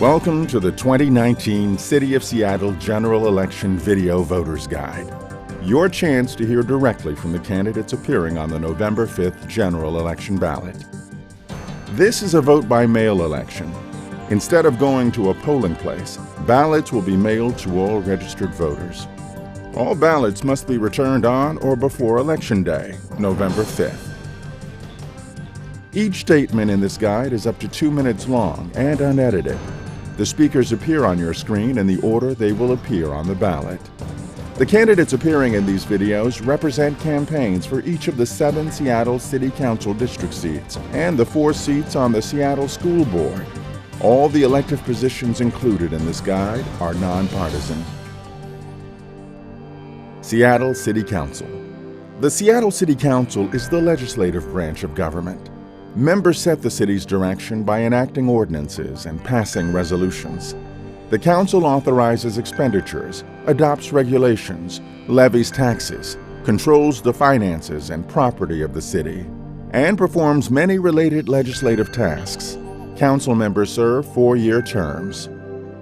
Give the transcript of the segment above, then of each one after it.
Welcome to the 2019 City of Seattle General Election Video Voters Guide. Your chance to hear directly from the candidates appearing on the November 5th general election ballot. This is a vote-by-mail election. Instead of going to a polling place, ballots will be mailed to all registered voters. All ballots must be returned on or before Election Day, November 5th. Each statement in this guide is up to 2 minutes long and unedited. The speakers appear on your screen in the order they will appear on the ballot. The candidates appearing in these videos represent campaigns for each of the 7 Seattle City Council district seats and the 4 seats on the Seattle School Board. All the elective positions included in this guide are nonpartisan. Seattle City Council. The Seattle City Council is the legislative branch of government. Members set the city's direction by enacting ordinances and passing resolutions. The council authorizes expenditures, adopts regulations, levies taxes, controls the finances and property of the city, and performs many related legislative tasks. Council members serve 4-year terms.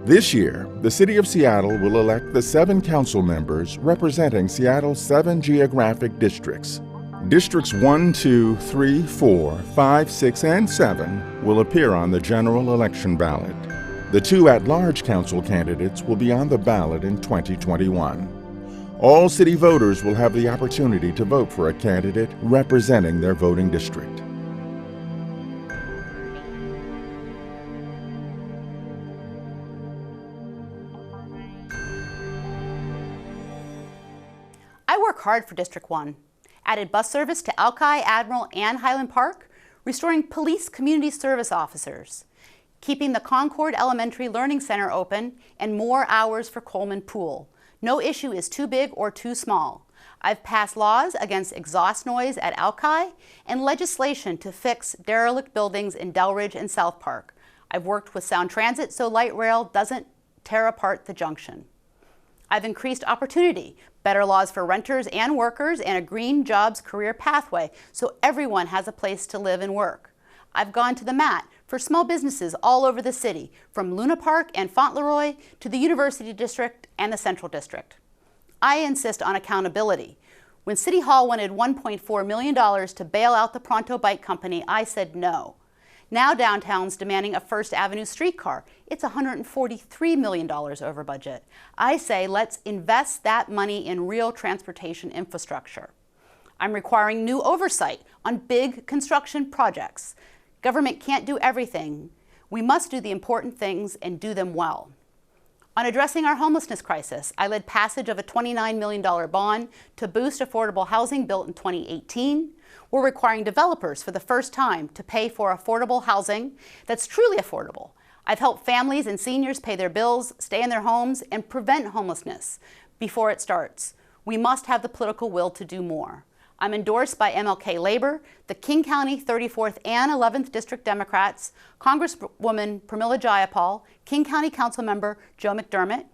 This year, the City of Seattle will elect the 7 council members representing Seattle's 7 geographic districts. Districts 1, 2, 3, 4, 5, 6, and 7 will appear on the general election ballot. The 2 at-large council candidates will be on the ballot in 2021. All city voters will have the opportunity to vote for a candidate representing their voting district. I work hard for District 1. Added bus service to Alki, Admiral, and Highland Park, restoring police community service officers, keeping the Concord Elementary Learning Center open, and more hours for Coleman Pool. No issue is too big or too small. I've passed laws against exhaust noise at Alki and legislation to fix derelict buildings in Delridge and South Park. I've worked with Sound Transit so light rail doesn't tear apart the junction. I've increased opportunity, better laws for renters and workers, and a green jobs career pathway so everyone has a place to live and work. I've gone to the mat for small businesses all over the city, from Luna Park and Fauntleroy to the University District and the Central District. I insist on accountability. When City Hall wanted $1.4 million to bail out the Pronto Bike Company, I said no. Now downtown's demanding a First Avenue streetcar. It's $143 million over budget. I say let's invest that money in real transportation infrastructure. I'm requiring new oversight on big construction projects. Government can't do everything. We must do the important things and do them well. On addressing our homelessness crisis, I led passage of a $29 million bond to boost affordable housing built in 2018. We're requiring developers for the first time to pay for affordable housing that's truly affordable. I've helped families and seniors pay their bills, stay in their homes, and prevent homelessness before it starts. We must have the political will to do more. I'm endorsed by MLK Labor, the King County 34th and 11th District Democrats, Congresswoman Pramila Jayapal, King County Councilmember Joe McDermott,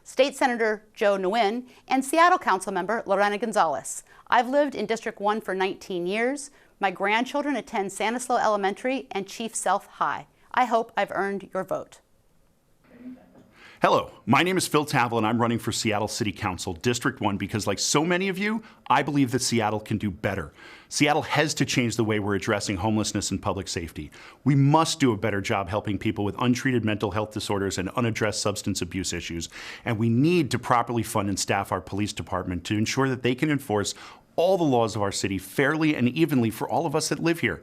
State Senator Joe Nguyen, and Seattle Councilmember Lorena Gonzalez. I've lived in District 1 for 19 years. My grandchildren attend Sanislo Elementary and Chief Sealth High. I hope I've earned your vote. Hello, my name is Phil Tavel and I'm running for Seattle City Council, District 1, because like so many of you, I believe that Seattle can do better. Seattle has to change the way we're addressing homelessness and public safety. We must do a better job helping people with untreated mental health disorders and unaddressed substance abuse issues. And we need to properly fund and staff our police department to ensure that they can enforce all the laws of our city fairly and evenly for all of us that live here.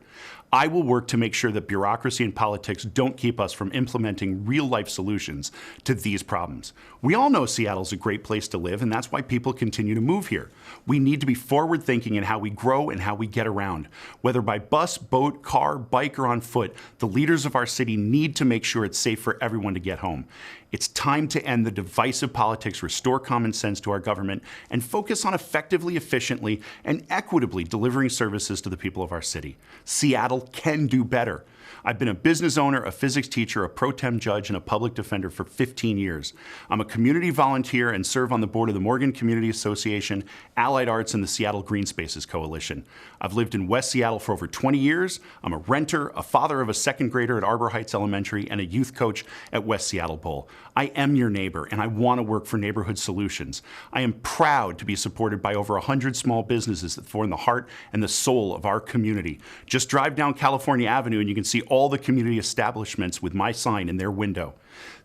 I will work to make sure that bureaucracy and politics don't keep us from implementing real-life solutions to these problems. We all know Seattle's a great place to live, and that's why people continue to move here. We need to be forward-thinking in how we grow and how we get around. Whether by bus, boat, car, bike, or on foot, the leaders of our city need to make sure it's safe for everyone to get home. It's time to end the divisive politics, restore common sense to our government, and focus on effectively, efficiently, and equitably delivering services to the people of our city. Seattle can do better. I've been a business owner, a physics teacher, a pro tem judge, and a public defender for 15 years. I'm a community volunteer and serve on the board of the Morgan Community Association, Allied Arts, and the Seattle Green Spaces Coalition. I've lived in West Seattle for over 20 years. I'm a renter, a father of a second grader at Arbor Heights Elementary, and a youth coach at West Seattle Bowl. I am your neighbor, and I want to work for neighborhood solutions. I am proud to be supported by over 100 small businesses that form the heart and the soul of our community. Just drive down California Avenue and you can see all the community establishments with my sign in their window.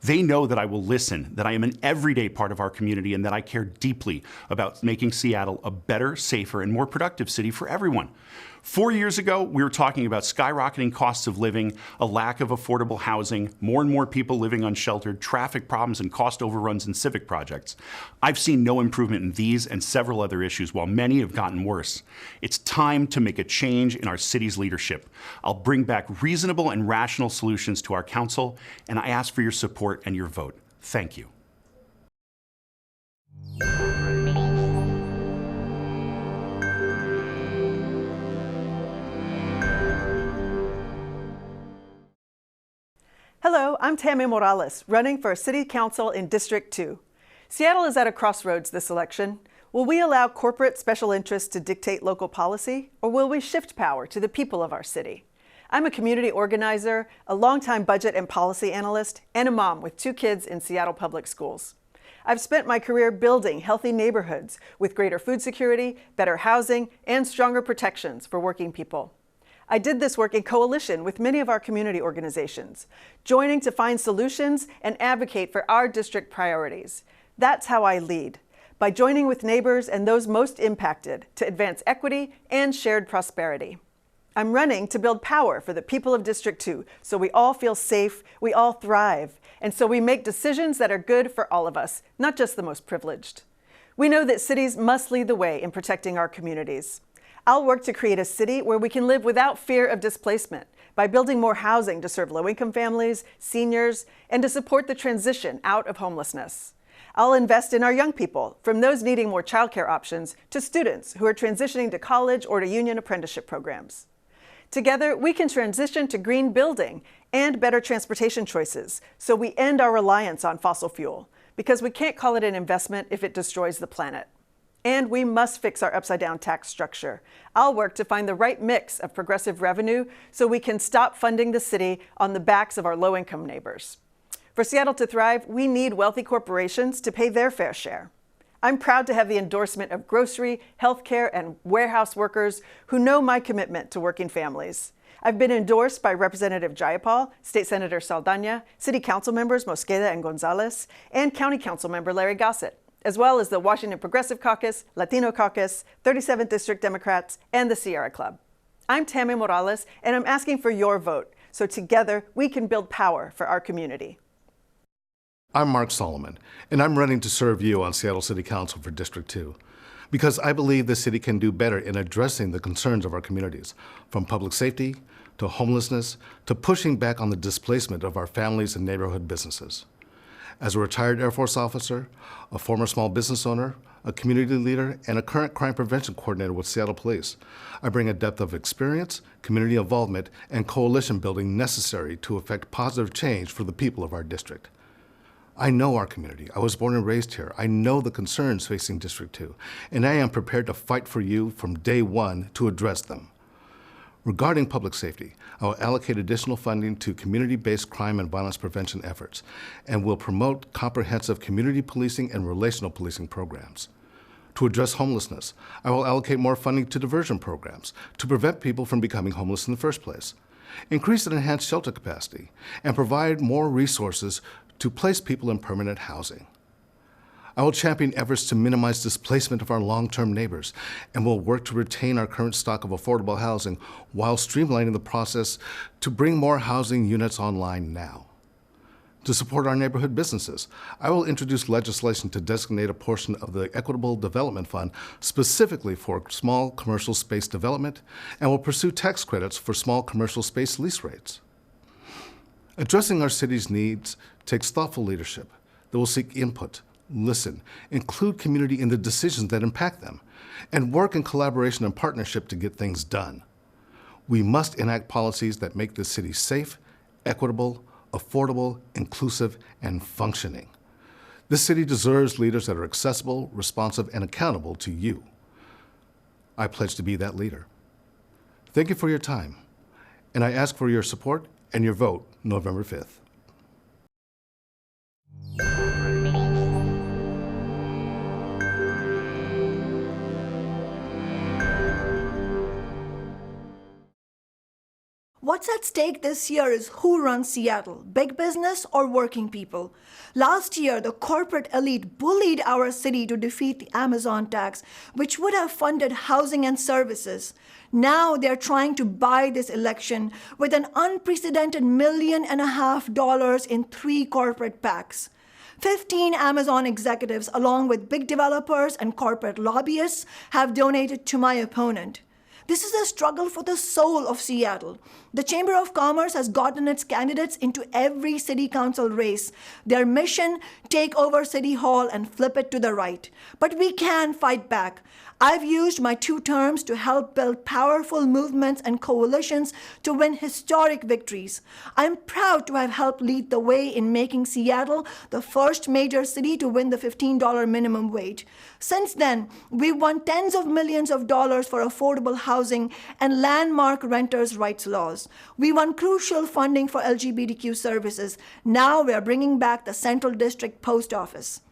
They know that I will listen, that I am an everyday part of our community, and that I care deeply about making Seattle a better, safer, and more productive city for everyone. 4 years ago, we were talking about skyrocketing costs of living, a lack of affordable housing, more and more people living unsheltered, traffic problems, and cost overruns in civic projects. I've seen no improvement in these and several other issues, while many have gotten worse. It's time to make a change in our city's leadership. I'll bring back reasonable and rational solutions to our council, and I ask for your support and your vote. Thank you. Hello, I'm Tammy Morales, running for City Council in District 2. Seattle is at a crossroads this election. Will we allow corporate special interests to dictate local policy, or will we shift power to the people of our city? I'm a community organizer, a longtime budget and policy analyst, and a mom with 2 kids in Seattle public schools. I've spent my career building healthy neighborhoods with greater food security, better housing, and stronger protections for working people. I did this work in coalition with many of our community organizations, joining to find solutions and advocate for our district priorities. That's how I lead, by joining with neighbors and those most impacted to advance equity and shared prosperity. I'm running to build power for the people of District 2 so we all feel safe, we all thrive, and so we make decisions that are good for all of us, not just the most privileged. We know that cities must lead the way in protecting our communities. I'll work to create a city where we can live without fear of displacement by building more housing to serve low-income families, seniors, and to support the transition out of homelessness. I'll invest in our young people, from those needing more childcare options to students who are transitioning to college or to union apprenticeship programs. Together, we can transition to green building and better transportation choices so we end our reliance on fossil fuel, because we can't call it an investment if it destroys the planet. And we must fix our upside-down tax structure. I'll work to find the right mix of progressive revenue so we can stop funding the city on the backs of our low-income neighbors. For Seattle to thrive, we need wealthy corporations to pay their fair share. I'm proud to have the endorsement of grocery, healthcare, and warehouse workers who know my commitment to working families. I've been endorsed by Representative Jayapal, State Senator Saldana, City Council members Mosqueda and Gonzalez, and County Council member Larry Gossett, as well as the Washington Progressive Caucus, Latino Caucus, 37th District Democrats, and the Sierra Club. I'm Tammy Morales, and I'm asking for your vote, so together we can build power for our community. I'm Mark Solomon, and I'm running to serve you on Seattle City Council for District 2, because I believe the city can do better in addressing the concerns of our communities, from public safety to homelessness to pushing back on the displacement of our families and neighborhood businesses. As a retired Air Force officer, a former small business owner, a community leader, and a current crime prevention coordinator with Seattle Police, I bring a depth of experience, community involvement, and coalition building necessary to effect positive change for the people of our district. I know our community. I was born and raised here. I know the concerns facing District 2, and I am prepared to fight for you from day one to address them. Regarding public safety, I will allocate additional funding to community-based crime and violence prevention efforts and will promote comprehensive community policing and relational policing programs. To address homelessness, I will allocate more funding to diversion programs to prevent people from becoming homeless in the first place, increase and enhance shelter capacity, and provide more resources to place people in permanent housing. I will champion efforts to minimize displacement of our long-term neighbors and will work to retain our current stock of affordable housing while streamlining the process to bring more housing units online now. To support our neighborhood businesses, I will introduce legislation to designate a portion of the Equitable Development Fund specifically for small commercial space development and will pursue tax credits for small commercial space lease rates. Addressing our city's needs takes thoughtful leadership that will seek input, listen, include community in the decisions that impact them, and work in collaboration and partnership to get things done. We must enact policies that make this city safe, equitable, affordable, inclusive, and functioning. This city deserves leaders that are accessible, responsive, and accountable to you. I pledge to be that leader. Thank you for your time, and I ask for your support and your vote November 5th. What's at stake this year is who runs Seattle, big business or working people. Last year, the corporate elite bullied our city to defeat the Amazon tax, which would have funded housing and services. Now they're trying to buy this election with an unprecedented $1.5 million in 3 corporate PACs. 15 Amazon executives, along with big developers and corporate lobbyists, have donated to my opponent. This is a struggle for the soul of Seattle. The Chamber of Commerce has gotten its candidates into every city council race. Their mission, take over City Hall and flip it to the right. But we can fight back. I've used my 2 terms to help build powerful movements and coalitions to win historic victories. I'm proud to have helped lead the way in making Seattle the first major city to win the $15 minimum wage. Since then, we've won tens of millions of dollars for affordable housing and landmark renters' rights laws. We won crucial funding for LGBTQ services. Now we're bringing back the Central District Post Office.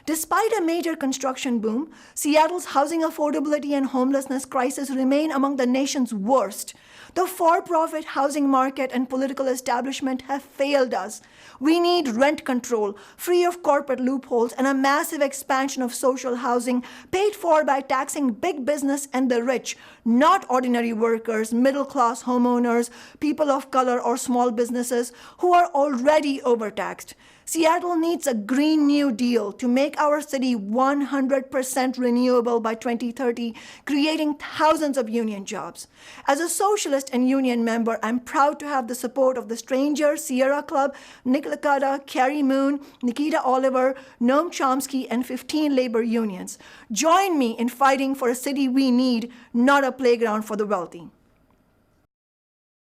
Despite a major construction boom, Seattle's housing affordability and homelessness crisis remain among the nation's worst. The for-profit housing market and political establishment have failed us. We need rent control, free of corporate loopholes, and a massive expansion of social housing paid for by taxing big business and the rich, not ordinary workers, middle-class homeowners, people of color, or small businesses who are already overtaxed. Seattle needs a Green New Deal to make our city 100% renewable by 2030, creating thousands of union jobs. As a socialist and union member, I'm proud to have the support of the Stranger, Sierra Club, Nick Licata, Carrie Moon, Nikita Oliver, Noam Chomsky, and 15 labor unions. Join me in fighting for a city we need, not a playground for the wealthy.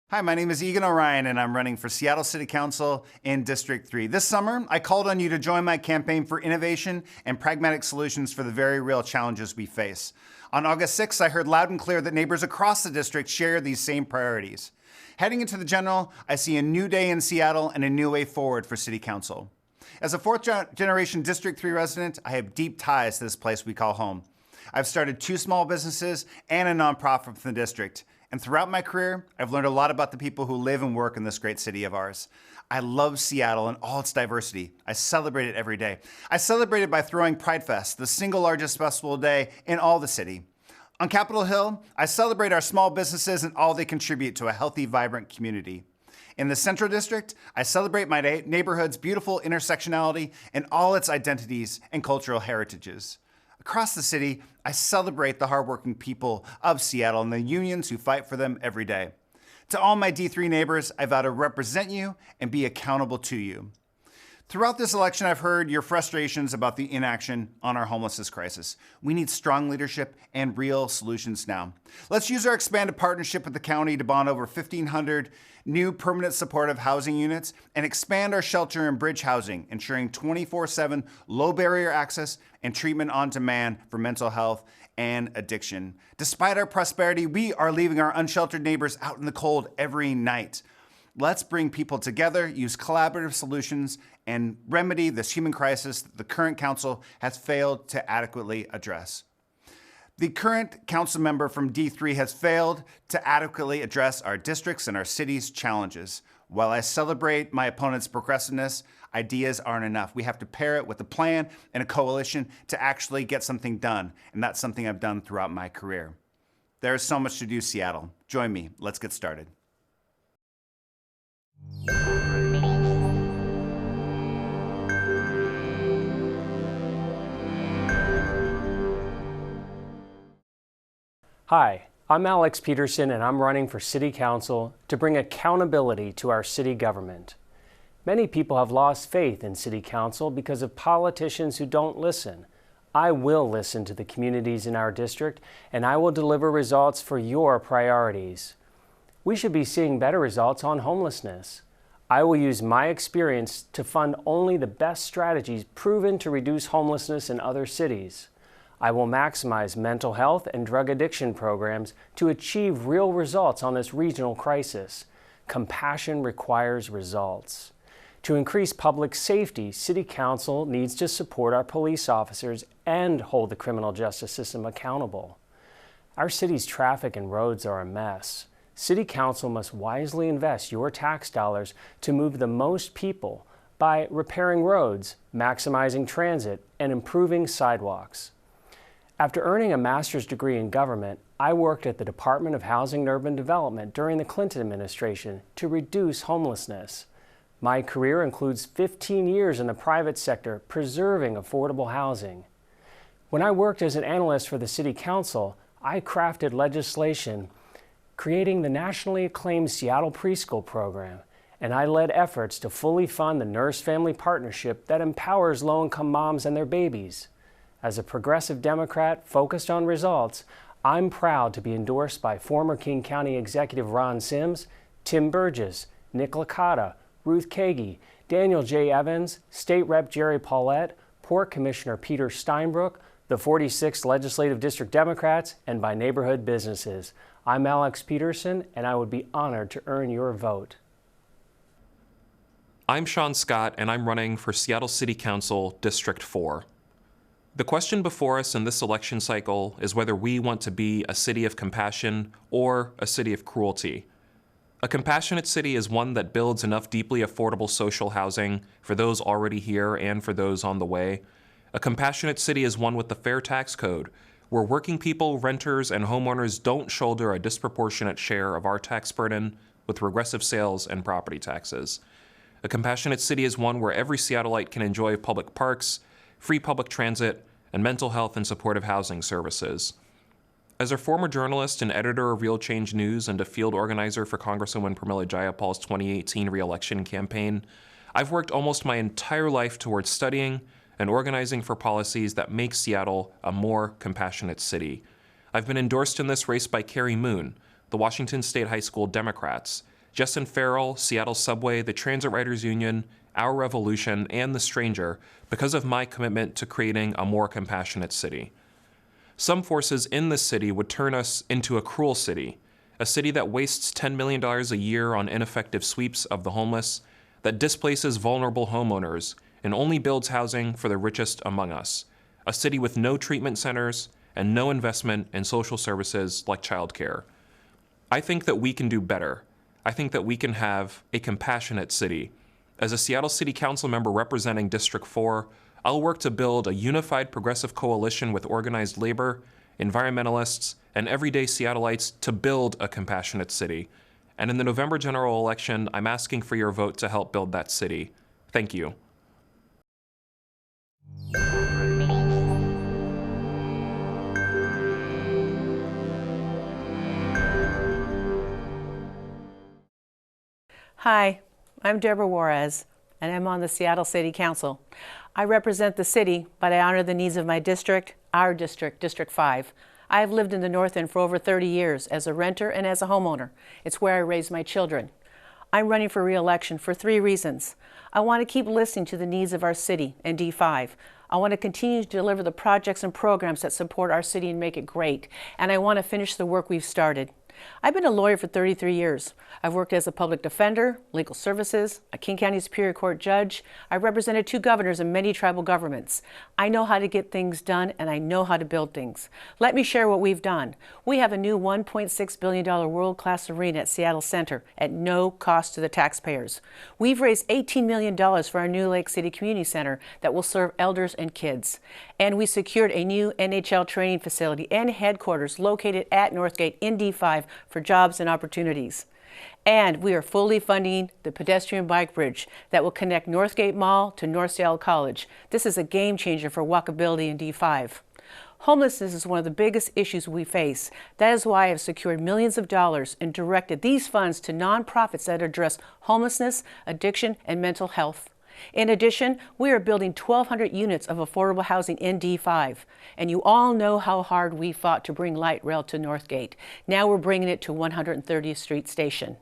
Hi, my name is Egan Orion, and I'm running for Seattle City Council in District 3. This summer, I called on you to join my campaign for innovation and pragmatic solutions for the very real challenges we face. On August 6th, I heard loud and clear that neighbors across the district share these same priorities. Heading into the general, I see a new day in Seattle and a new way forward for City Council. As a 4th-generation District 3 resident, I have deep ties to this place we call home. I've started 2 small businesses and a nonprofit from the district. And throughout my career, I've learned a lot about the people who live and work in this great city of ours. I love Seattle and all its diversity. I celebrate it every day. I celebrate it by throwing Pride Fest, the single largest festival day in all the city. On Capitol Hill, I celebrate our small businesses and all they contribute to a healthy, vibrant community. In the Central District, I celebrate my neighborhood's beautiful intersectionality and all its identities and cultural heritages. Across the city, I celebrate the hardworking people of Seattle and the unions who fight for them every day. To all my D3 neighbors, I vow to represent you and be accountable to you. Throughout this election, I've heard your frustrations about the inaction on our homelessness crisis. We need strong leadership and real solutions now. Let's use our expanded partnership with the county to bond over 1,500 new permanent supportive housing units and expand our shelter and bridge housing, ensuring 24/7 low barrier access and treatment on demand for mental health and addiction. Despite our prosperity, we are leaving our unsheltered neighbors out in the cold every night. Let's bring people together, use collaborative solutions, and remedy this human crisis that the current council has failed to adequately address. The current council member from D3 has failed to adequately address our districts and our city's challenges. While I celebrate my opponent's progressiveness, ideas aren't enough. We have to pair it with a plan and a coalition to actually get something done, and that's something I've done throughout my career. There is so much to do, Seattle. Join me. Let's get started. Hi, I'm Alex Peterson, and I'm running for City Council to bring accountability to our city government. Many people have lost faith in City Council because of politicians who don't listen. I will listen to the communities in our district, and I will deliver results for your priorities. We should be seeing better results on homelessness. I will use my experience to fund only the best strategies proven to reduce homelessness in other cities. I will maximize mental health and drug addiction programs to achieve real results on this regional crisis. Compassion requires results. To increase public safety, City Council needs to support our police officers and hold the criminal justice system accountable. Our city's traffic and roads are a mess. City Council must wisely invest your tax dollars to move the most people by repairing roads, maximizing transit, and improving sidewalks. After earning a master's degree in government, I worked at the Department of Housing and Urban Development during the Clinton administration to reduce homelessness. My career includes 15 years in the private sector preserving affordable housing. When I worked as an analyst for the City Council, I crafted legislation creating the nationally acclaimed Seattle Preschool Program, and I led efforts to fully fund the Nurse Family Partnership that empowers low-income moms and their babies. As a progressive Democrat focused on results, I'm proud to be endorsed by former King County Executive Ron Sims, Tim Burgess, Nick Licata, Ruth Kagi, Daniel J. Evans, State Rep. Jerry Paulette, Port Commissioner Peter Steinbrook, the 46th Legislative District Democrats, and by neighborhood businesses. I'm Alex Peterson, and I would be honored to earn your vote. I'm Sean Scott, and I'm running for Seattle City Council District 4. The question before us in this election cycle is whether we want to be a city of compassion or a city of cruelty. A compassionate city is one that builds enough deeply affordable social housing for those already here and for those on the way. A compassionate city is one with a fair tax code, where working people, renters, and homeowners don't shoulder a disproportionate share of our tax burden with regressive sales and property taxes. A compassionate city is one where every Seattleite can enjoy public parks, free public transit, and mental health and supportive housing services. As a former journalist and editor of Real Change News and a field organizer for Congresswoman Pramila Jayapal's 2018 re-election campaign, I've worked almost my entire life towards studying and organizing for policies that make Seattle a more compassionate city. I've been endorsed in this race by Carrie Moon, the Washington State High School Democrats, Justin Farrell, Seattle Subway, the Transit Writers Union, Our Revolution, and The Stranger because of my commitment to creating a more compassionate city. Some forces in this city would turn us into a cruel city, a city that wastes $10 million a year on ineffective sweeps of the homeless, that displaces vulnerable homeowners, and only builds housing for the richest among us, a city with no treatment centers and no investment in social services like childcare. I think that we can do better. I think that we can have a compassionate city. As a Seattle City Council member representing District 4, I'll work to build a unified progressive coalition with organized labor, environmentalists, and everyday Seattleites to build a compassionate city. And in the November general election, I'm asking for your vote to help build that city. Thank you. Hi, I'm Deborah Juarez, and I'm on the Seattle City Council. I represent the city, but I honor the needs of my district, our district, District 5. I have lived in the North End for over 30 years as a renter and as a homeowner. It's where I raised my children. I'm running for re-election for 3 reasons. I want to keep listening to the needs of our city and D5. I want to continue to deliver the projects and programs that support our city and make it great. And I want to finish the work we've started. I've been a lawyer for 33 years. I've worked as a public defender, legal services, a King County Superior Court judge. I represented 2 governors and many tribal governments. I know how to get things done, and I know how to build things. Let me share what we've done. We have a new $1.6 billion world-class arena at Seattle Center at no cost to the taxpayers. We've raised $18 million for our new Lake City Community Center that will serve elders and kids. And we secured a new NHL training facility and headquarters located at Northgate in D5 for jobs and opportunities. And we are fully funding the pedestrian bike bridge that will connect Northgate Mall to North Seattle College. This is a game changer for walkability in D5. Homelessness is one of the biggest issues we face. That is why I have secured millions of dollars and directed these funds to nonprofits that address homelessness, addiction, and mental health. In addition, we are building 1,200 units of affordable housing in D5. And you all know how hard we fought to bring light rail to Northgate. Now we're bringing it to 130th Street Station.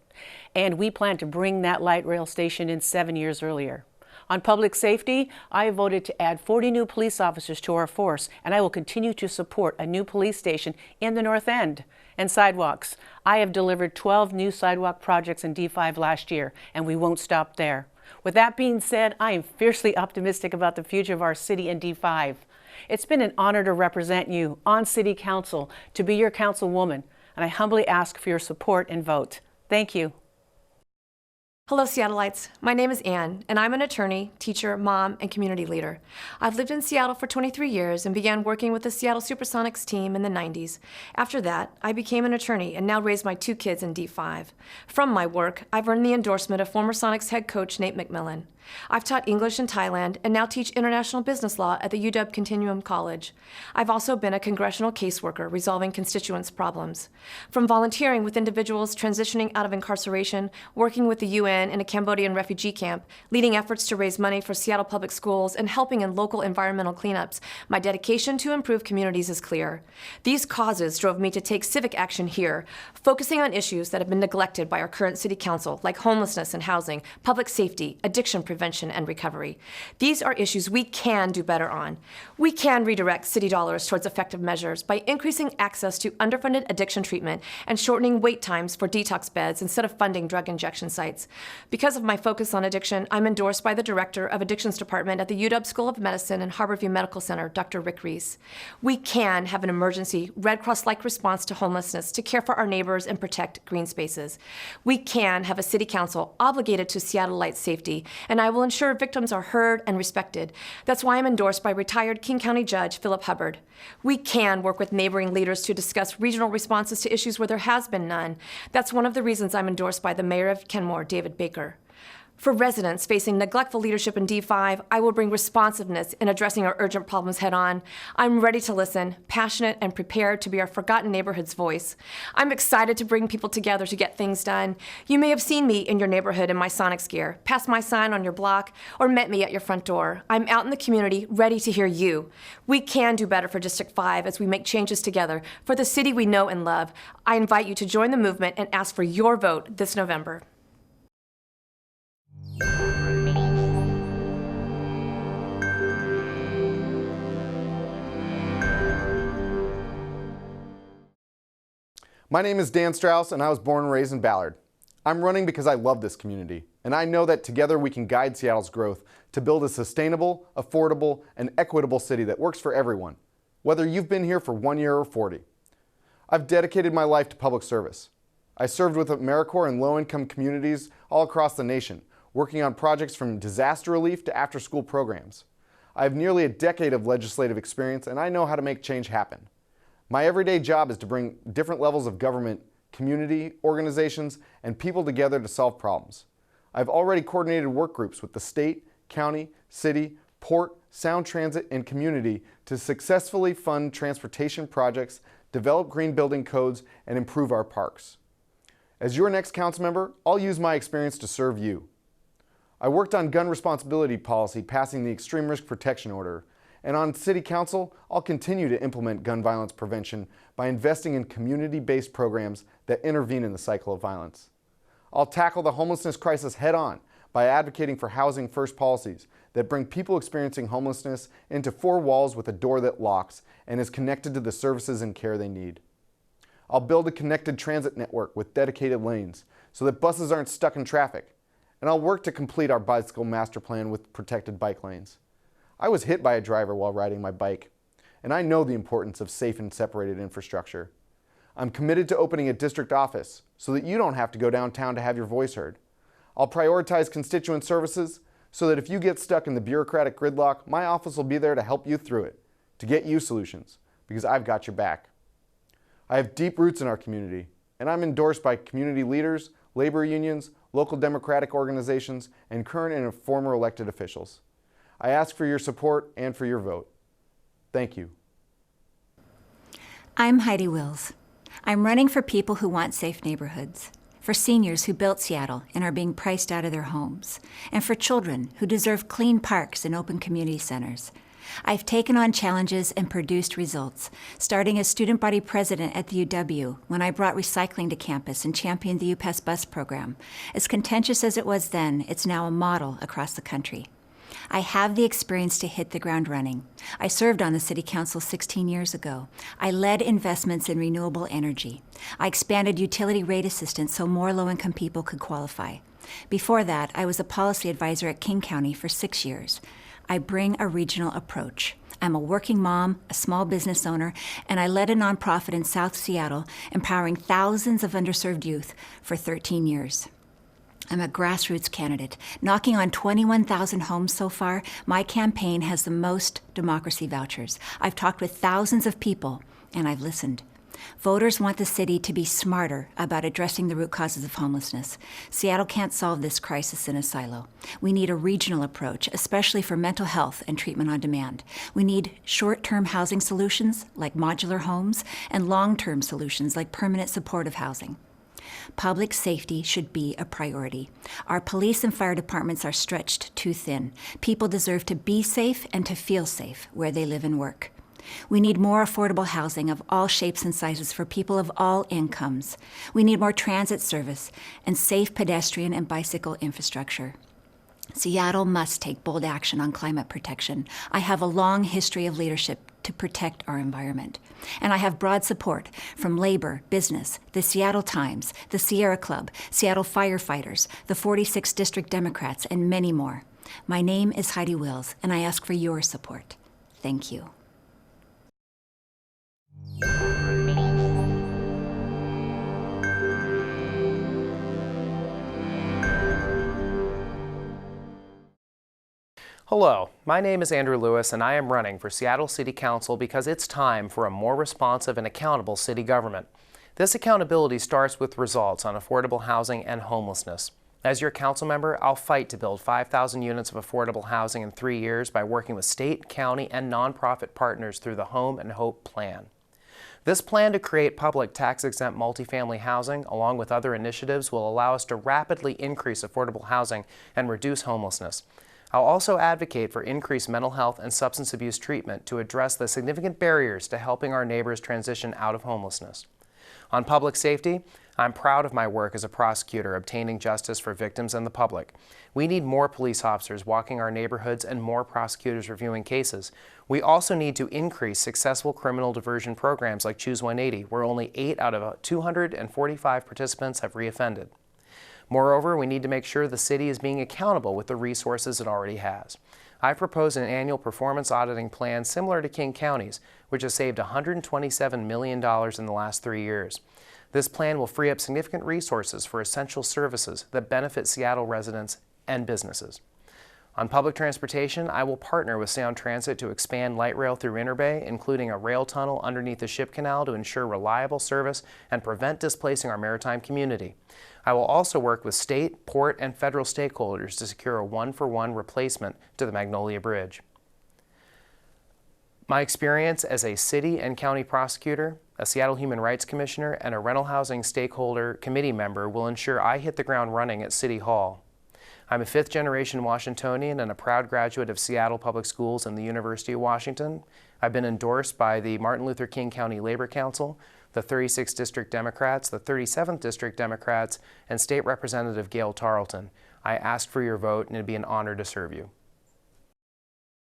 And we plan to bring that light rail station in 7 years earlier. On public safety, I voted to add 40 new police officers to our force, and I will continue to support a new police station in the North End. And sidewalks. I have delivered 12 new sidewalk projects in D5 last year, and we won't stop there. With that being said, I am fiercely optimistic about the future of our city in D5. It's been an honor to represent you on City Council, to be your councilwoman, and I humbly ask for your support and vote. Thank you. Hello, Seattleites. My name is Ann, and I'm an attorney, teacher, mom, and community leader. I've lived in Seattle for 23 years and began working with the Seattle Supersonics team in the 90s. After that, I became an attorney and now raise my 2 kids in D5. From my work, I've earned the endorsement of former Sonics head coach Nate McMillan. I've taught English in Thailand and now teach international business law at the UW Continuum College. I've also been a congressional caseworker resolving constituents' problems. From volunteering with individuals transitioning out of incarceration, working with the UN in a Cambodian refugee camp, leading efforts to raise money for Seattle public schools, and helping in local environmental cleanups, my dedication to improve communities is clear. These causes drove me to take civic action here, focusing on issues that have been neglected by our current city council, like homelessness and housing, public safety, addiction prevention and recovery. These are issues we can do better on. We can redirect city dollars towards effective measures by increasing access to underfunded addiction treatment and shortening wait times for detox beds instead of funding drug injection sites. Because of my focus on addiction, I'm endorsed by the Director of Addictions Department at the UW School of Medicine and Harborview Medical Center, Dr. Rick Reese. We can have an emergency Red Cross-like response to homelessness to care for our neighbors and protect green spaces. We can have a city council obligated to Seattleites' safety, and I will ensure victims are heard and respected. That's why I'm endorsed by retired King County Judge Philip Hubbard. We can work with neighboring leaders to discuss regional responses to issues where there has been none. That's one of the reasons I'm endorsed by the Mayor of Kenmore, David Baker. For residents facing neglectful leadership in D5, I will bring responsiveness in addressing our urgent problems head on. I'm ready to listen, passionate and prepared to be our forgotten neighborhood's voice. I'm excited to bring people together to get things done. You may have seen me in your neighborhood in my Sonics gear, passed my sign on your block, or met me at your front door. I'm out in the community, ready to hear you. We can do better for District 5 as we make changes together for the city we know and love. I invite you to join the movement and ask for your vote this November. My name is Dan Strauss, and I was born and raised in Ballard. I'm running because I love this community, and I know that together we can guide Seattle's growth to build a sustainable, affordable, and equitable city that works for everyone, whether you've been here for 1 year or 40. I've dedicated my life to public service. I served with AmeriCorps in low-income communities all across the nation, working on projects from disaster relief to after-school programs. I have nearly a decade of legislative experience, and I know how to make change happen. My everyday job is to bring different levels of government, community, organizations, and people together to solve problems. I've already coordinated work groups with the state, county, city, port, sound transit, and community to successfully fund transportation projects, develop green building codes, and improve our parks. As your next council member, I'll use my experience to serve you. I worked on gun responsibility policy, passing the Extreme Risk Protection Order, and on City Council, I'll continue to implement gun violence prevention by investing in community-based programs that intervene in the cycle of violence. I'll tackle the homelessness crisis head-on by advocating for housing first policies that bring people experiencing homelessness into 4 walls with a door that locks and is connected to the services and care they need. I'll build a connected transit network with dedicated lanes so that buses aren't stuck in traffic. And I'll work to complete our bicycle master plan with protected bike lanes. I was hit by a driver while riding my bike, and I know the importance of safe and separated infrastructure. I'm committed to opening a district office so that you don't have to go downtown to have your voice heard. I'll prioritize constituent services so that if you get stuck in the bureaucratic gridlock, my office will be there to help you through it, to get you solutions, because I've got your back. I have deep roots in our community, and I'm endorsed by community leaders, labor unions, local democratic organizations, and current and former elected officials. I ask for your support and for your vote. Thank you. I'm Heidi Wills. I'm running for people who want safe neighborhoods. for seniors who built Seattle and are being priced out of their homes, and for children who deserve clean parks and open community centers. I've taken on challenges and produced results, starting as student body president at the UW when I brought recycling to campus and championed the UPass bus program. As contentious as it was then, it's now a model across the country. I have the experience to hit the ground running. I served on the City Council 16 years ago. I led investments in renewable energy. I expanded utility rate assistance so more low-income people could qualify. Before that, I was a policy advisor at King County for 6 years. I bring a regional approach. I'm a working mom, a small business owner, and I led a nonprofit in South Seattle, empowering thousands of underserved youth for 13 years. I'm a grassroots candidate. Knocking on 21,000 homes so far, my campaign has the most democracy vouchers. I've talked with thousands of people, and I've listened. Voters want the city to be smarter about addressing the root causes of homelessness. Seattle can't solve this crisis in a silo. We need a regional approach, especially for mental health and treatment on demand. We need short-term housing solutions like modular homes and long-term solutions like permanent supportive housing. Public safety should be a priority. Our police and fire departments are stretched too thin. People deserve to be safe and to feel safe where they live and work. We need more affordable housing of all shapes and sizes for people of all incomes. We need more transit service and safe pedestrian and bicycle infrastructure. Seattle must take bold action on climate protection. I have a long history of leadership to protect our environment. And I have broad support from labor, business, the Seattle Times, the Sierra Club, Seattle firefighters, the 46 District Democrats, and many more. My name is Heidi Wills, and I ask for your support. Thank you. Hello, my name is Andrew Lewis, and I am running for Seattle City Council because it's time for a more responsive and accountable city government. This accountability starts with results on affordable housing and homelessness. As your council member, I'll fight to build 5,000 units of affordable housing in 3 years by working with state, county, and nonprofit partners through the Home and Hope Plan. This plan to create public tax-exempt multifamily housing, along with other initiatives, will allow us to rapidly increase affordable housing and reduce homelessness. I'll also advocate for increased mental health and substance abuse treatment to address the significant barriers to helping our neighbors transition out of homelessness. On public safety, I'm proud of my work as a prosecutor obtaining justice for victims and the public. We need more police officers walking our neighborhoods and more prosecutors reviewing cases. We also need to increase successful criminal diversion programs like Choose 180, where only 8 out of 245 participants have reoffended. Moreover, we need to make sure the city is being accountable with the resources it already has. I propose an annual performance auditing plan similar to King County's, which has saved $127 million in the last 3 years. This plan will free up significant resources for essential services that benefit Seattle residents and businesses. On public transportation, I will partner with Sound Transit to expand light rail through Interbay, including a rail tunnel underneath the ship canal to ensure reliable service and prevent displacing our maritime community. I will also work with state, port, and federal stakeholders to secure a one-for-one replacement to the Magnolia Bridge. My experience as a city and county prosecutor, a Seattle Human Rights Commissioner, and a rental housing stakeholder committee member will ensure I hit the ground running at City Hall. I'm a fifth-generation Washingtonian and a proud graduate of Seattle Public Schools and the University of Washington. I've been endorsed by the Martin Luther King County Labor Council, the 36th District Democrats, the 37th District Democrats, and State Representative Gail Tarleton. I ask for your vote, and it'd be an honor to serve you.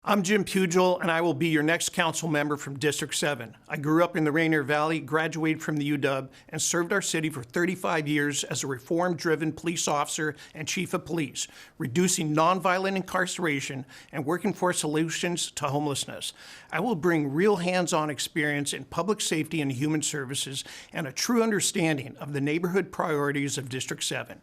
I'm Jim Pugel, and I will be your next council member from District 7. I grew up in the Rainier Valley, graduated from the UW, and served our city for 35 years as a reform-driven police officer and chief of police, reducing nonviolent incarceration and working for solutions to homelessness. I will bring real hands-on experience in public safety and human services and a true understanding of the neighborhood priorities of District 7.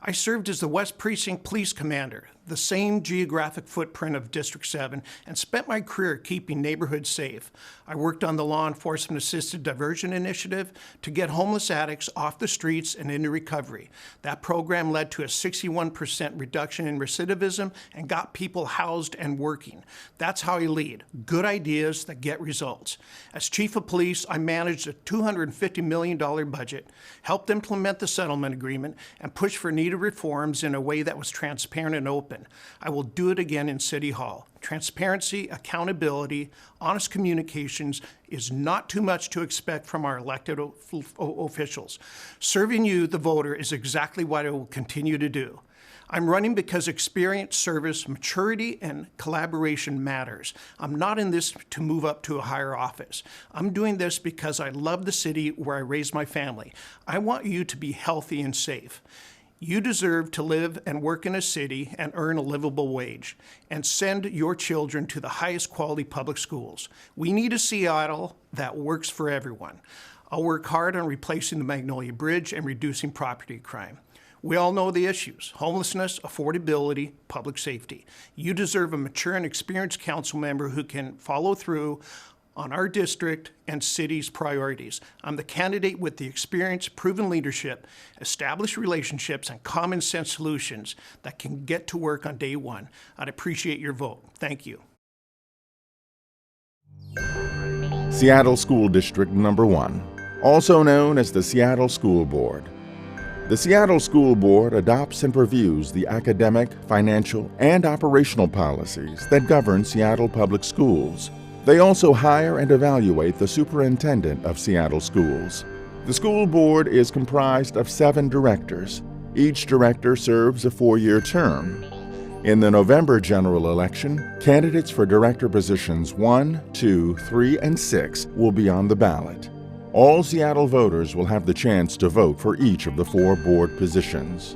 I served as the West Precinct Police Commander, the same geographic footprint of District 7, and spent my career keeping neighborhoods safe. I worked on the Law Enforcement Assisted Diversion Initiative to get homeless addicts off the streets and into recovery. That program led to a 61% reduction in recidivism and got people housed and working. That's how I lead. Good ideas that get results. As Chief of Police, I managed a $250 million budget, helped implement the settlement agreement, and pushed for needed reforms in a way that was transparent and open. I will do it again in City Hall. Transparency, accountability, honest communications is not too much to expect from our elected officials. Serving you, the voter, is exactly what I will continue to do. I'm running because experience, service, maturity, and collaboration matters. I'm not in this to move up to a higher office. I'm doing this because I love the city where I raised my family. I want you to be healthy and safe. You deserve to live and work in a city and earn a livable wage, and send your children to the highest quality public schools. We need a Seattle that works for everyone. I'll work hard on replacing the Magnolia Bridge and reducing property crime. We all know the issues: homelessness, affordability, public safety. You deserve a mature and experienced council member who can follow through on our district and city's priorities. I'm the candidate with the experience, proven leadership, established relationships, and common sense solutions that can get to work on day one. I'd appreciate your vote. Thank you. Seattle School District Number 1, also known as the Seattle School Board. The Seattle School Board adopts and reviews the academic, financial, and operational policies that govern Seattle public schools. They also hire and evaluate the superintendent of Seattle schools. The school board is comprised of 7 directors. Each director serves a 4-year term. In the November general election, candidates for director positions 1, 2, 3, and 6 will be on the ballot. All Seattle voters will have the chance to vote for each of the 4 board positions.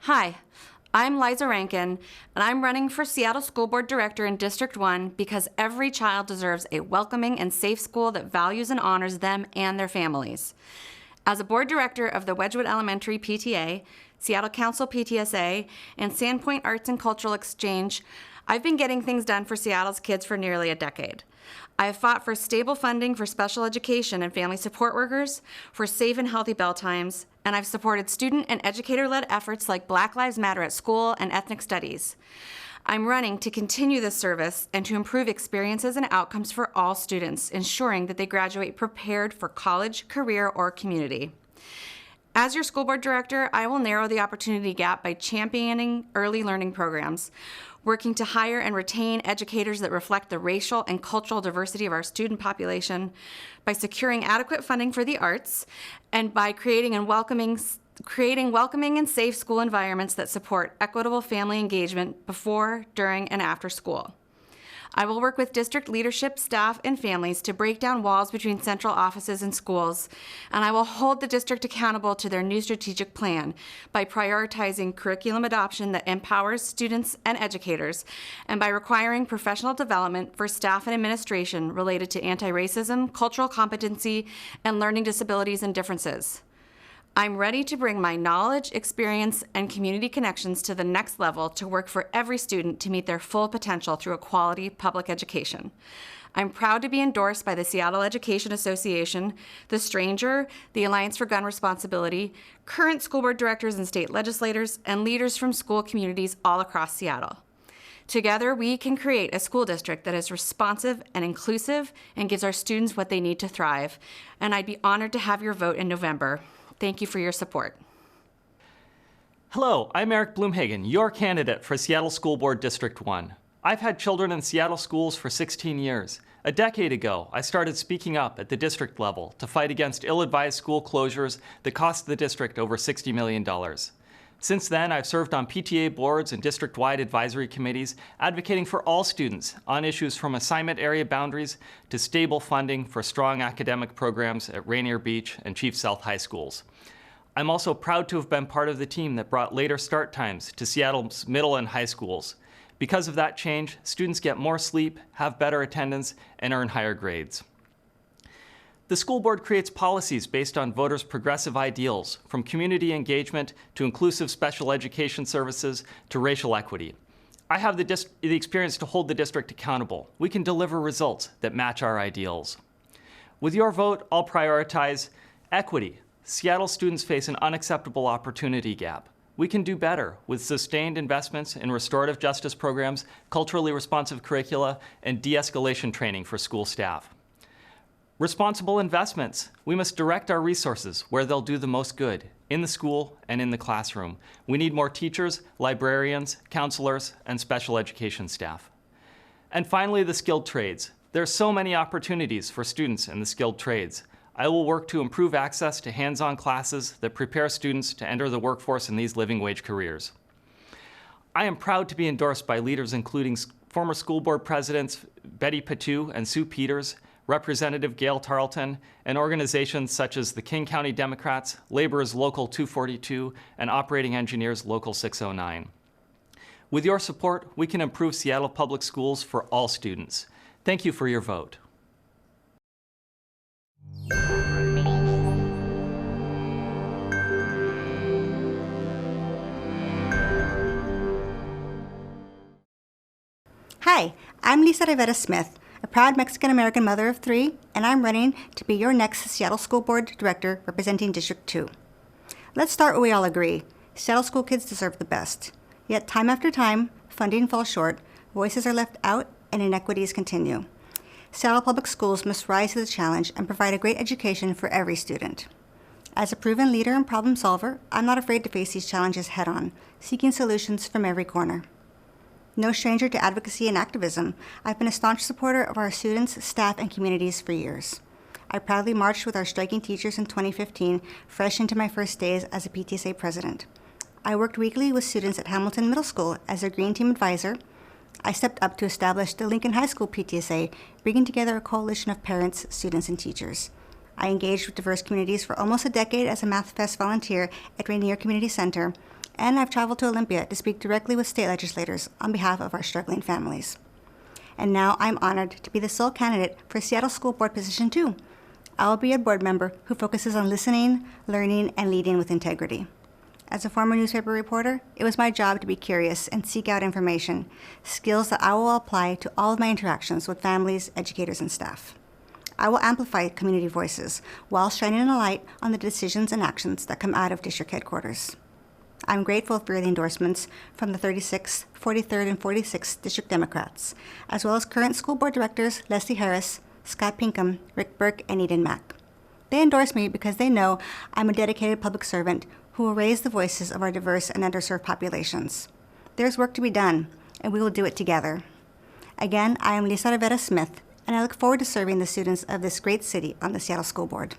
Hi, I'm Liza Rankin, and I'm running for Seattle School Board Director in District 1 because every child deserves a welcoming and safe school that values and honors them and their families. As a board director of the Wedgwood Elementary PTA, Seattle Council PTSA, and Sandpoint Arts and Cultural Exchange, I've been getting things done for Seattle's kids for nearly a decade. I have fought for stable funding for special education and family support workers, for safe and healthy bell times, and I've supported student and educator-led efforts like Black Lives Matter at School and ethnic studies. I'm running to continue this service and to improve experiences and outcomes for all students, ensuring that they graduate prepared for college, career, or community. As your school board director, I will narrow the opportunity gap by championing early learning programs, working to hire and retain educators that reflect the racial and cultural diversity of our student population, by securing adequate funding for the arts, and by creating welcoming and safe school environments that support equitable family engagement before, during, and after school. I will work with district leadership, staff, and families to break down walls between central offices and schools, and I will hold the district accountable to their new strategic plan by prioritizing curriculum adoption that empowers students and educators, and by requiring professional development for staff and administration related to anti-racism, cultural competency, and learning disabilities and differences. I'm ready to bring my knowledge, experience, and community connections to the next level to work for every student to meet their full potential through a quality public education. I'm proud to be endorsed by the Seattle Education Association, The Stranger, the Alliance for Gun Responsibility, current school board directors and state legislators, and leaders from school communities all across Seattle. Together, we can create a school district that is responsive and inclusive and gives our students what they need to thrive. And I'd be honored to have your vote in November. Thank you for your support. Hello, I'm Eric Bloomhagen, your candidate for Seattle School Board District 1. I've had children in Seattle schools for 16 years. A decade ago, I started speaking up at the district level to fight against ill-advised school closures that cost the district over $60 million. Since then, I've served on PTA boards and district-wide advisory committees, advocating for all students on issues from assignment area boundaries to stable funding for strong academic programs at Rainier Beach and Chief Sealth High Schools. I'm also proud to have been part of the team that brought later start times to Seattle's middle and high schools. Because of that change, students get more sleep, have better attendance, and earn higher grades. The school board creates policies based on voters' progressive ideals, from community engagement to inclusive special education services to racial equity. I have the experience to hold the district accountable. We can deliver results that match our ideals. With your vote, I'll prioritize equity. Seattle students face an unacceptable opportunity gap. We can do better with sustained investments in restorative justice programs, culturally responsive curricula, and de-escalation training for school staff. Responsible investments. We must direct our resources where they'll do the most good, in the school and in the classroom. We need more teachers, librarians, counselors, and special education staff. And finally, the skilled trades. There are so many opportunities for students in the skilled trades. I will work to improve access to hands-on classes that prepare students to enter the workforce in these living wage careers. I am proud to be endorsed by leaders including former school board presidents Betty Patu and Sue Peters, Representative Gail Tarleton, and organizations such as the King County Democrats, Laborers Local 242, and Operating Engineers Local 609. With your support, we can improve Seattle Public Schools for all students. Thank you for your vote. Hi, I'm Lisa Rivera Smith, a proud Mexican-American mother of 3, and I'm running to be your next Seattle School Board Director representing District 2. Let's start where we all agree. Seattle school kids deserve the best. Yet time after time, funding falls short, voices are left out, and inequities continue. Seattle Public Schools must rise to the challenge and provide a great education for every student. As a proven leader and problem solver, I'm not afraid to face these challenges head-on, seeking solutions from every corner. No stranger to advocacy and activism, I've been a staunch supporter of our students, staff, and communities for years. I proudly marched with our striking teachers in 2015, fresh into my first days as a PTSA president. I worked weekly with students at Hamilton Middle School as their Green Team advisor. I stepped up to establish the Lincoln High School PTSA, bringing together a coalition of parents, students, and teachers. I engaged with diverse communities for almost a decade as a Math Fest volunteer at Rainier Community Center, and I've traveled to Olympia to speak directly with state legislators on behalf of our struggling families. And now I'm honored to be the sole candidate for Seattle School Board Position 2. I will be a board member who focuses on listening, learning, and leading with integrity. As a former newspaper reporter, it was my job to be curious and seek out information, skills that I will apply to all of my interactions with families, educators, and staff. I will amplify community voices while shining a light on the decisions and actions that come out of district headquarters. I'm grateful for the endorsements from the 36th, 43rd, and 46th District Democrats, as well as current school board directors Leslie Harris, Scott Pinkham, Rick Burke, and Eden Mack. They endorse me because they know I'm a dedicated public servant who will raise the voices of our diverse and underserved populations. There's work to be done, and we will do it together. Again, I am Lisa Rivera Smith, and I look forward to serving the students of this great city on the Seattle School Board.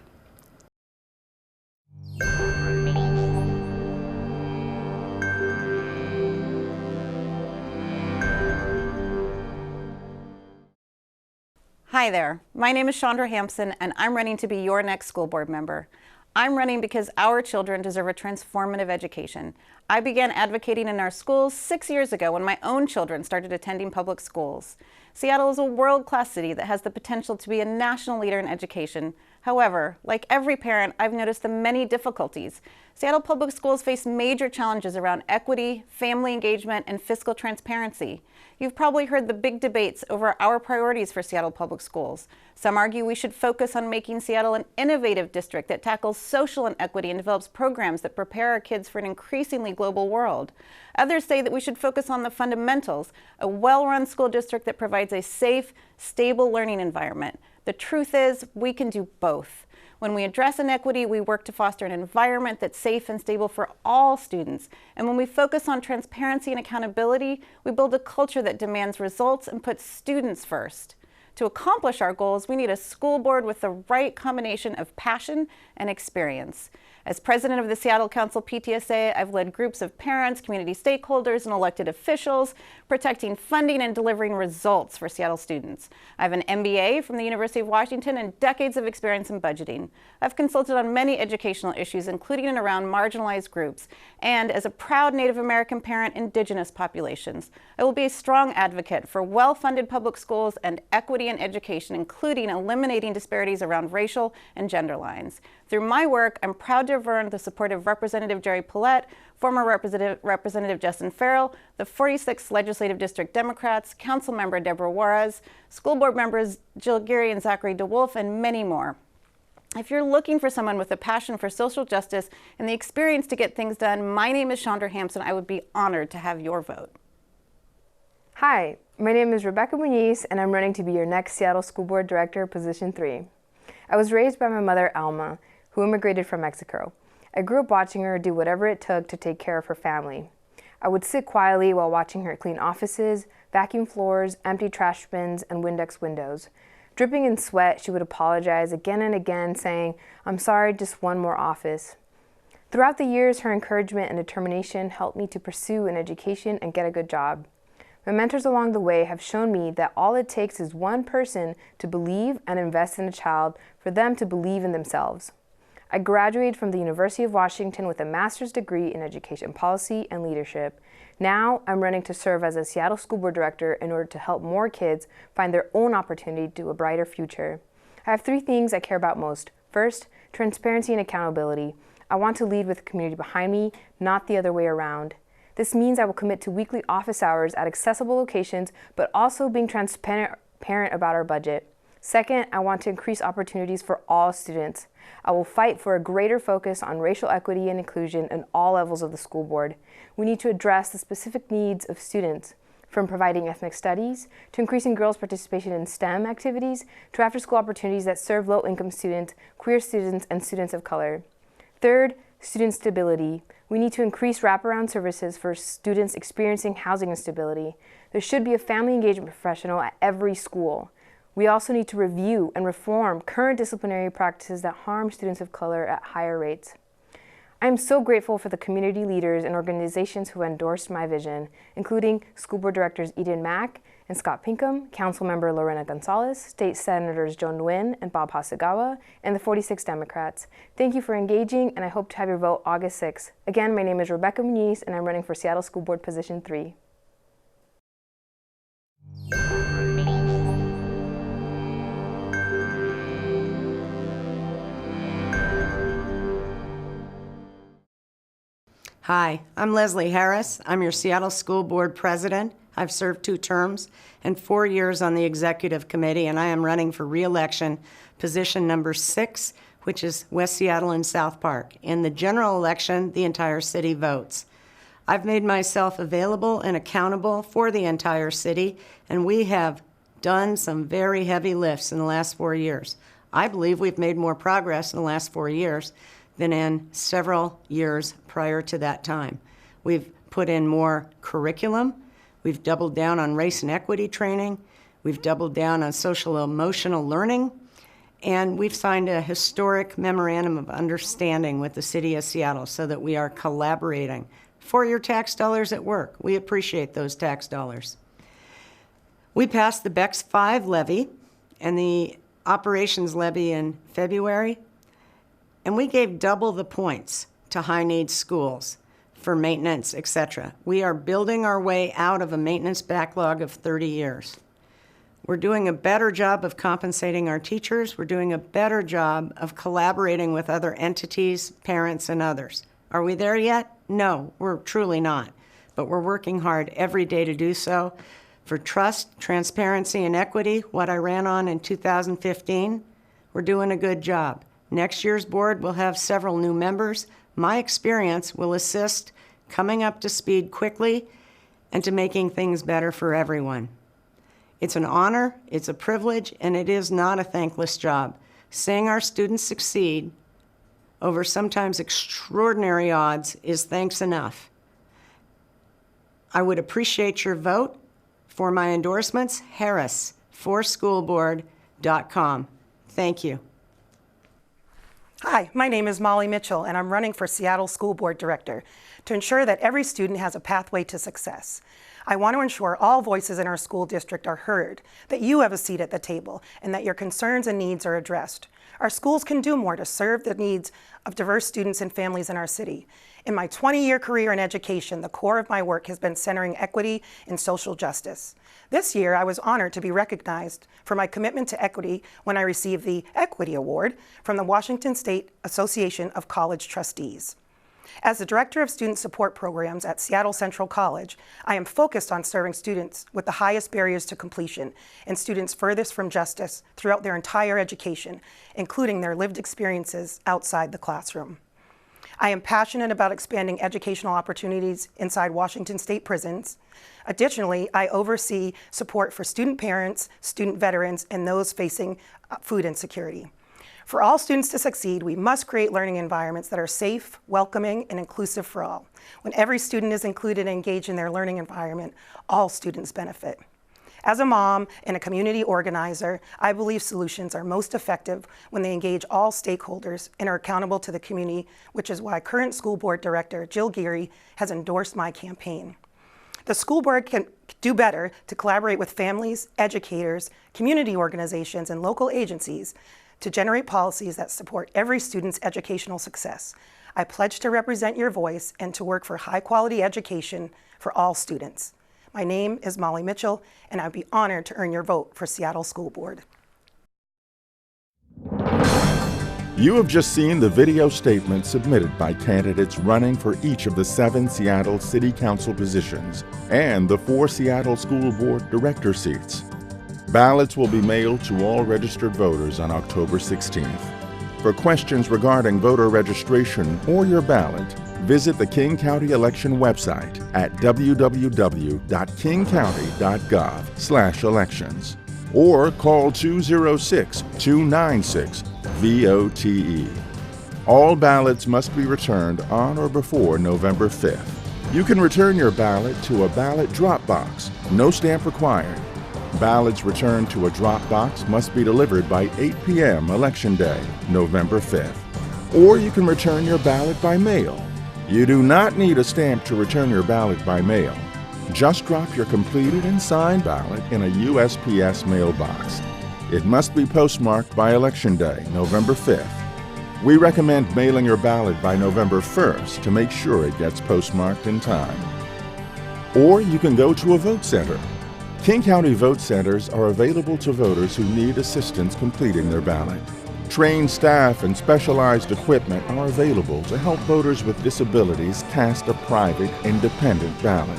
Hi there, my name is Chandra Hampson, and I'm running to be your next school board member. I'm running because our children deserve a transformative education. I began advocating in our schools 6 years ago when my own children started attending public schools. Seattle is a world-class city that has the potential to be a national leader in education. However, like every parent, I've noticed the many difficulties. Seattle Public Schools face major challenges around equity, family engagement, and fiscal transparency. You've probably heard the big debates over our priorities for Seattle Public Schools. Some argue we should focus on making Seattle an innovative district that tackles social inequity and develops programs that prepare our kids for an increasingly global world. Others say that we should focus on the fundamentals, a well-run school district that provides a safe, stable learning environment. The truth is, we can do both. When we address inequity, we work to foster an environment that's safe and stable for all students. And when we focus on transparency and accountability, we build a culture that demands results and puts students first. To accomplish our goals, we need a school board with the right combination of passion and experience. As president of the Seattle Council PTSA, I've led groups of parents, community stakeholders, and elected officials, protecting funding and delivering results for Seattle students. I have an MBA from the University of Washington and decades of experience in budgeting. I've consulted on many educational issues, including and around marginalized groups. And as a proud Native American parent, Indigenous populations, I will be a strong advocate for well-funded public schools and equity in education, including eliminating disparities around racial and gender lines. Through my work, I'm proud to have earned the support of Representative Jerry Paulette, former Representative Justin Farrell, the 46th Legislative District Democrats, Council Member Deborah Juarez, school board members Jill Geary and Zachary DeWolf, and many more. If you're looking for someone with a passion for social justice and the experience to get things done, my name is Chandra Hampson. I would be honored to have your vote. Hi, my name is Rebecca Muñiz, and I'm running to be your next Seattle School Board Director, Position 3. I was raised by my mother, Alma, who immigrated from Mexico. I grew up watching her do whatever it took to take care of her family. I would sit quietly while watching her clean offices, vacuum floors, empty trash bins, and Windex windows. Dripping in sweat, she would apologize again and again, saying, "I'm sorry, just one more office." Throughout the years, her encouragement and determination helped me to pursue an education and get a good job. My mentors along the way have shown me that all it takes is one person to believe and invest in a child for them to believe in themselves. I graduated from the University of Washington with a master's degree in education policy and leadership. Now I'm running to serve as a Seattle School Board Director in order to help more kids find their own opportunity to a brighter future. I have 3 things I care about most. First, transparency and accountability. I want to lead with the community behind me, not the other way around. This means I will commit to weekly office hours at accessible locations, but also being transparent about our budget. Second, I want to increase opportunities for all students. I will fight for a greater focus on racial equity and inclusion in all levels of the school board. We need to address the specific needs of students, from providing ethnic studies, to increasing girls' participation in STEM activities, to after-school opportunities that serve low-income students, queer students, and students of color. Third, student stability. We need to increase wraparound services for students experiencing housing instability. There should be a family engagement professional at every school. We also need to review and reform current disciplinary practices that harm students of color at higher rates. I am so grateful for the community leaders and organizations who endorsed my vision, including School Board Directors Eden Mack and Scott Pinkham, Councilmember Lorena Gonzalez, State Senators Joe Nguyen and Bob Hasagawa, and the 46 Democrats. Thank you for engaging, and I hope to have your vote August 6th. Again, my name is Rebecca Muñiz, and I'm running for Seattle School Board Position 3. Hi, I'm Leslie Harris. I'm your Seattle School Board President. I've served 2 terms and 4 years on the Executive Committee, and I am running for re-election, position number 6, which is West Seattle and South Park. In the general election, the entire city votes. I've made myself available and accountable for the entire city, and we have done some very heavy lifts in the last 4 years. I believe we've made more progress in the last 4 years than in several years prior to that time. We've put in more curriculum. We've doubled down on race and equity training. We've doubled down on social emotional learning. And we've signed a historic memorandum of understanding with the City of Seattle so that we are collaborating for your tax dollars at work. We appreciate those tax dollars. We passed the BEX 5 levy and the operations levy in February. And we gave double the points to high-needs schools for maintenance, etc. We are building our way out of a maintenance backlog of 30 years. We're doing a better job of compensating our teachers. We're doing a better job of collaborating with other entities, parents, and others. Are we there yet? No, we're truly not. But we're working hard every day to do so. For trust, transparency, and equity, what I ran on in 2015, we're doing a good job. Next year's board will have several new members. My experience will assist coming up to speed quickly and to making things better for everyone. It's an honor, it's a privilege, and it is not a thankless job. Seeing our students succeed over sometimes extraordinary odds is thanks enough. I would appreciate your vote for my endorsements, Harris, vote4schoolboard.com. Thank you. Hi, my name is Molly Mitchell, and I'm running for Seattle School Board Director to ensure that every student has a pathway to success. I want to ensure all voices in our school district are heard, that you have a seat at the table, and that your concerns and needs are addressed. Our schools can do more to serve the needs of diverse students and families in our city. In my 20-year career in education, the core of my work has been centering equity and social justice. This year, I was honored to be recognized for my commitment to equity when I received the Equity Award from the Washington State Association of College Trustees. As the Director of Student Support Programs at Seattle Central College, I am focused on serving students with the highest barriers to completion and students furthest from justice throughout their entire education, including their lived experiences outside the classroom. I am passionate about expanding educational opportunities inside Washington State prisons. Additionally, I oversee support for student parents, student veterans, and those facing food insecurity. For all students to succeed, we must create learning environments that are safe, welcoming, and inclusive for all. When every student is included and engaged in their learning environment, all students benefit. As a mom and a community organizer, I believe solutions are most effective when they engage all stakeholders and are accountable to the community, which is why current school board director Jill Geary has endorsed my campaign. The school board can do better to collaborate with families, educators, community organizations, and local agencies to generate policies that support every student's educational success. I pledge to represent your voice and to work for high-quality education for all students. My name is Molly Mitchell, and I'd be honored to earn your vote for Seattle School Board. You have just seen the video statement submitted by candidates running for each of the 7 Seattle City Council positions and the 4 Seattle School Board Director seats. Ballots will be mailed to all registered voters on October 16th. For questions regarding voter registration or your ballot, visit the King County election website at www.kingcounty.gov/elections or call 206-296-VOTE. All ballots must be returned on or before November 5th. You can return your ballot to a ballot drop box, no stamp required. Ballots returned to a drop box must be delivered by 8 p.m. Election Day, November 5th. Or you can return your ballot by mail. You do not need a stamp to return your ballot by mail. Just drop your completed and signed ballot in a USPS mailbox. It must be postmarked by Election Day, November 5th. We recommend mailing your ballot by November 1st to make sure it gets postmarked in time. Or you can go to a vote center. King County vote centers are available to voters who need assistance completing their ballot. Trained staff and specialized equipment are available to help voters with disabilities cast a private, independent ballot.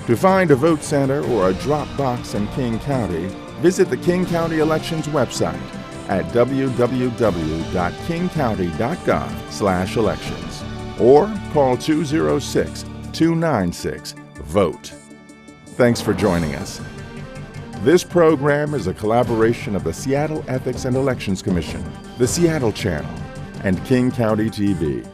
To find a vote center or a drop box in King County, visit the King County Elections website at www.kingcounty.gov/elections or call 206-296-VOTE. Thanks for joining us. This program is a collaboration of the Seattle Ethics and Elections Commission, the Seattle Channel, and King County TV.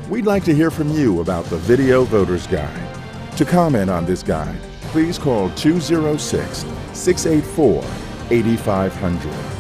We'd like to hear from you about the Video Voter's Guide. To comment on this guide, please call 206-684-8500.